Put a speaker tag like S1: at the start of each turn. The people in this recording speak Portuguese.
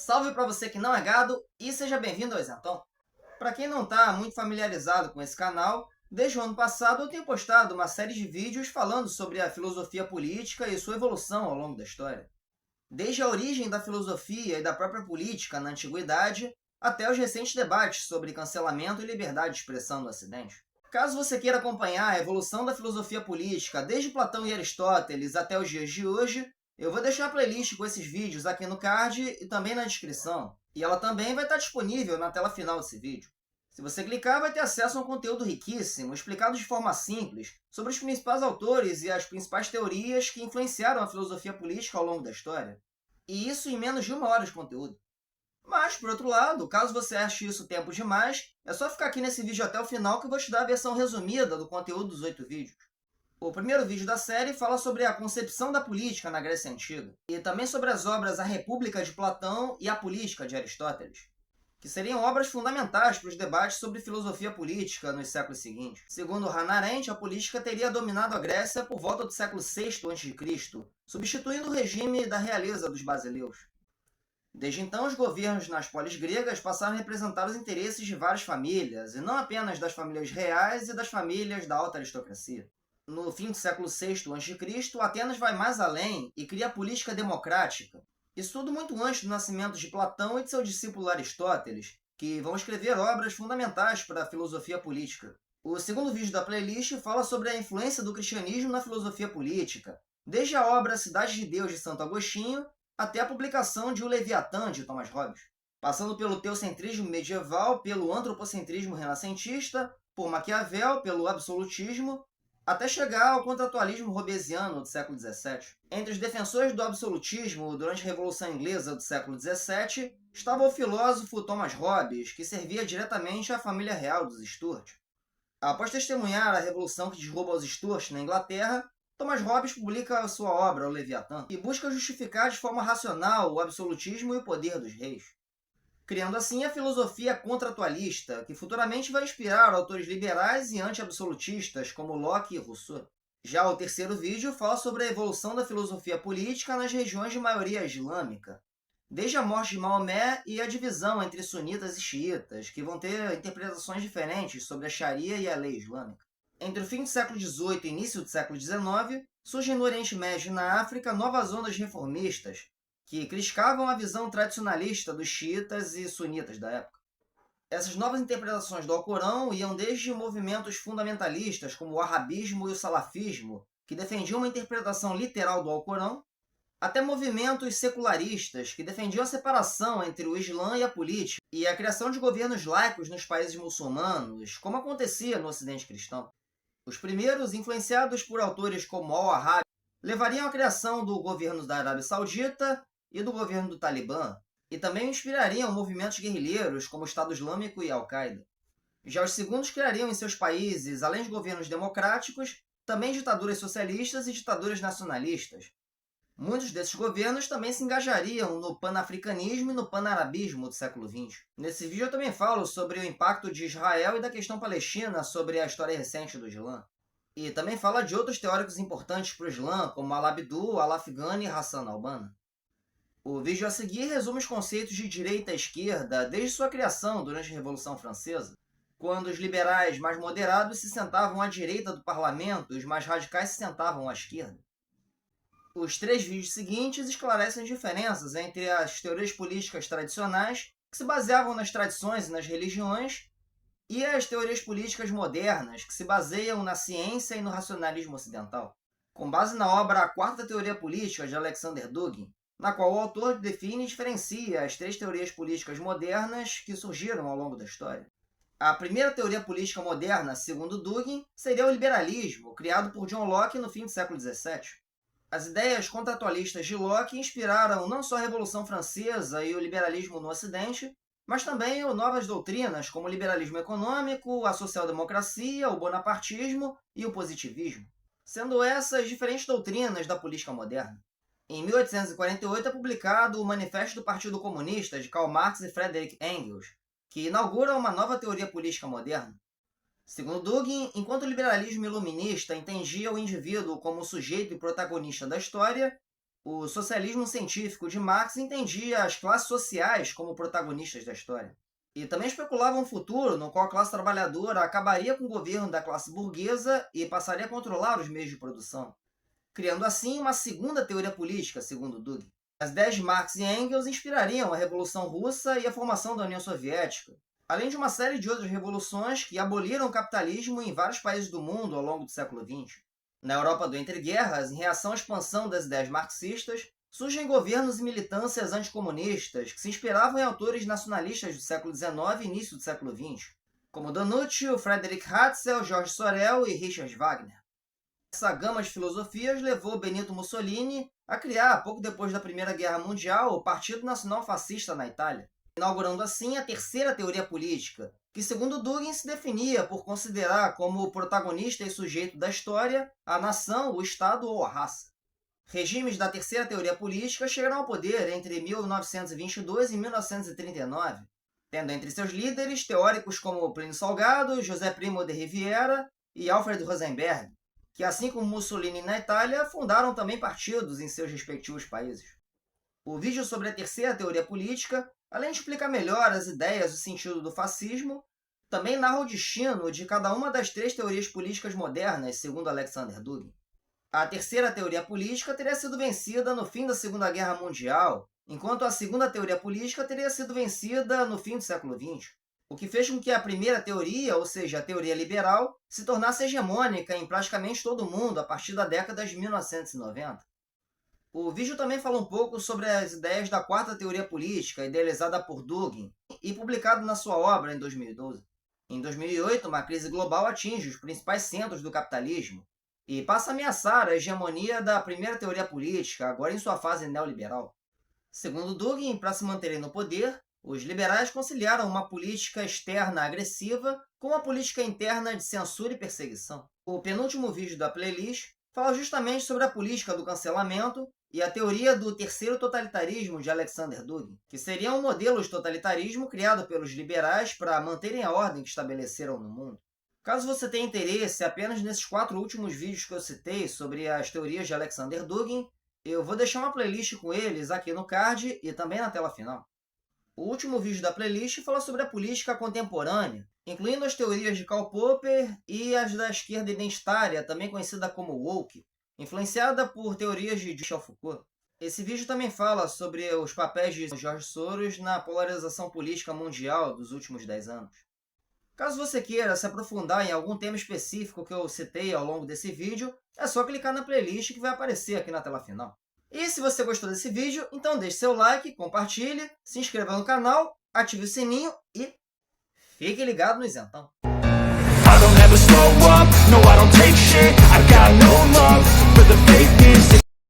S1: Salve para você que não é gado e seja bem-vindo ao Isentão. Para quem não está muito familiarizado com esse canal, desde o ano passado eu tenho postado uma série de vídeos falando sobre a filosofia política e sua evolução ao longo da história. Desde a origem da filosofia e da própria política na antiguidade, até os recentes debates sobre cancelamento e liberdade de expressão no Ocidente. Caso você queira acompanhar a evolução da filosofia política desde Platão e Aristóteles até os dias de hoje, eu vou deixar a playlist com esses vídeos aqui no card e também na descrição. E ela também vai estar disponível na tela final desse vídeo. Se você clicar, vai ter acesso a um conteúdo riquíssimo, explicado de forma simples, sobre os principais autores e as principais teorias que influenciaram a filosofia política ao longo da história. E isso em menos de 1 hora de conteúdo. Mas, por outro lado, caso você ache isso tempo demais, é só ficar aqui nesse vídeo até o final que eu vou te dar a versão resumida do conteúdo dos 8 vídeos. O primeiro vídeo da série fala sobre a concepção da política na Grécia Antiga, e também sobre as obras A República de Platão e A Política de Aristóteles, que seriam obras fundamentais para os debates sobre filosofia política nos séculos seguintes. Segundo Hannah Arendt, a política teria dominado a Grécia por volta do século VI a.C., substituindo o regime da realeza dos basileus. Desde então, os governos nas polis gregas passaram a representar os interesses de várias famílias, e não apenas das famílias reais e das famílias da alta aristocracia. No fim do século VI a.C., Atenas vai mais além e cria a política democrática. Isso tudo muito antes do nascimento de Platão e de seu discípulo Aristóteles, que vão escrever obras fundamentais para a filosofia política. O segundo vídeo da playlist fala sobre a influência do cristianismo na filosofia política, desde a obra Cidade de Deus de Santo Agostinho até a publicação de O Leviatã de Thomas Hobbes, passando pelo teocentrismo medieval, pelo antropocentrismo renascentista, por Maquiavel, pelo absolutismo, até chegar ao contratualismo hobbesiano do século XVII. Entre os defensores do absolutismo durante a Revolução Inglesa do século XVII estava o filósofo Thomas Hobbes, que servia diretamente à família real dos Stuart. Após testemunhar a revolução que derruba os Stuart na Inglaterra, Thomas Hobbes publica sua obra, O Leviatã, e busca justificar de forma racional o absolutismo e o poder dos reis, criando assim a filosofia contratualista, que futuramente vai inspirar autores liberais e anti-absolutistas como Locke e Rousseau. Já o terceiro vídeo fala sobre a evolução da filosofia política nas regiões de maioria islâmica, desde a morte de Maomé e a divisão entre sunitas e xiitas, que vão ter interpretações diferentes sobre a Sharia e a lei islâmica. Entre o fim do século XVIII e início do século XIX, surgem no Oriente Médio e na África novas ondas reformistas, que criticavam a visão tradicionalista dos xiitas e sunitas da época. Essas novas interpretações do Alcorão iam desde movimentos fundamentalistas, como o arabismo e o salafismo, que defendiam uma interpretação literal do Alcorão, até movimentos secularistas, que defendiam a separação entre o Islã e a política, e a criação de governos laicos nos países muçulmanos, como acontecia no Ocidente cristão. Os primeiros, influenciados por autores como Al-Wahhabi, levariam à criação do governo da Arábia Saudita e do governo do Talibã, e também inspirariam movimentos guerrilheiros como o Estado Islâmico e Al-Qaeda. Já os segundos criariam em seus países, além de governos democráticos, também ditaduras socialistas e ditaduras nacionalistas. Muitos desses governos também se engajariam no panafricanismo e no panarabismo do século XX. Nesse vídeo eu também falo sobre o impacto de Israel e da questão palestina sobre a história recente do Islã. E também fala de outros teóricos importantes para o Islã, como Al-Abdul, Al-Afghani e Hassan al-Banna. O vídeo a seguir resume os conceitos de direita e esquerda desde sua criação durante a Revolução Francesa, quando os liberais mais moderados se sentavam à direita do parlamento e os mais radicais se sentavam à esquerda. Os 3 vídeos seguintes esclarecem as diferenças entre as teorias políticas tradicionais, que se baseavam nas tradições e nas religiões, e as teorias políticas modernas, que se baseiam na ciência e no racionalismo ocidental, com base na obra A Quarta Teoria Política, de Alexander Dugin, na qual o autor define e diferencia as 3 teorias políticas modernas que surgiram ao longo da história. A primeira teoria política moderna, segundo Dugin, seria o liberalismo, criado por John Locke no fim do século XVII. As ideias contratualistas de Locke inspiraram não só a Revolução Francesa e o liberalismo no Ocidente, mas também novas doutrinas como o liberalismo econômico, a social-democracia, o bonapartismo e o positivismo, sendo essas diferentes doutrinas da política moderna. Em 1848 é publicado o Manifesto do Partido Comunista de Karl Marx e Friedrich Engels, que inaugura uma nova teoria política moderna. Segundo Dugin, enquanto o liberalismo iluminista entendia o indivíduo como o sujeito e protagonista da história, O socialismo científico de Marx entendia as classes sociais como protagonistas da história. E também especulava um futuro no qual a classe trabalhadora acabaria com o governo da classe burguesa e passaria a controlar os meios de produção, criando assim uma segunda teoria política, segundo Dugin. As ideias de Marx e Engels inspirariam a Revolução Russa e a formação da União Soviética, além de uma série de outras revoluções que aboliram o capitalismo em vários países do mundo ao longo do século XX. Na Europa do entreguerras, em reação à expansão das ideias marxistas, surgem governos e militâncias anticomunistas que se inspiravam em autores nacionalistas do século XIX e início do século XX, como D'Annunzio, Friedrich Hatzel, Georges Sorel e Richard Wagner. Essa gama de filosofias levou Benito Mussolini a criar, pouco depois da Primeira Guerra Mundial, o Partido Nacional Fascista na Itália, inaugurando assim a terceira teoria política, que segundo Dugin se definia por considerar como protagonista e sujeito da história a nação, o Estado ou a raça. Regimes da terceira teoria política chegaram ao poder entre 1922 e 1939, tendo entre seus líderes teóricos como Plínio Salgado, José Primo de Rivera e Alfred Rosenberg, que, assim como Mussolini na Itália, fundaram também partidos em seus respectivos países. O vídeo sobre a terceira teoria política, além de explicar melhor as ideias e o sentido do fascismo, também narra o destino de cada uma das três teorias políticas modernas, segundo Alexander Dugin. A terceira teoria política teria sido vencida no fim da Segunda Guerra Mundial, enquanto a segunda teoria política teria sido vencida no fim do século XX, o que fez com que a primeira teoria, ou seja, a teoria liberal, se tornasse hegemônica em praticamente todo o mundo a partir da década de 1990. O vídeo também fala um pouco sobre as ideias da quarta teoria política, idealizada por Dugin e publicado na sua obra em 2012. Em 2008, uma crise global atinge os principais centros do capitalismo e passa a ameaçar a hegemonia da primeira teoria política, agora em sua fase neoliberal. Segundo Dugin, para se manterem no poder, os liberais conciliaram uma política externa agressiva com uma política interna de censura e perseguição. O penúltimo vídeo da playlist fala justamente sobre a política do cancelamento e a teoria do terceiro totalitarismo de Alexander Dugin, que seria um modelo de totalitarismo criado pelos liberais para manterem a ordem que estabeleceram no mundo. Caso você tenha interesse apenas nesses 4 últimos vídeos que eu citei sobre as teorias de Alexander Dugin, eu vou deixar uma playlist com eles aqui no card e também na tela final. O último vídeo da playlist fala sobre a política contemporânea, incluindo as teorias de Karl Popper e as da esquerda identitária, também conhecida como woke, influenciada por teorias de Michel Foucault. Esse vídeo também fala sobre os papéis de George Soros na polarização política mundial dos últimos 10 anos. Caso você queira se aprofundar em algum tema específico que eu citei ao longo desse vídeo, é só clicar na playlist que vai aparecer aqui na tela final. E se você gostou desse vídeo, então deixe seu like, compartilhe, se inscreva no canal, ative o sininho e fique ligado no Isentão.
S2: I don't ever slow up, no I don't take shit.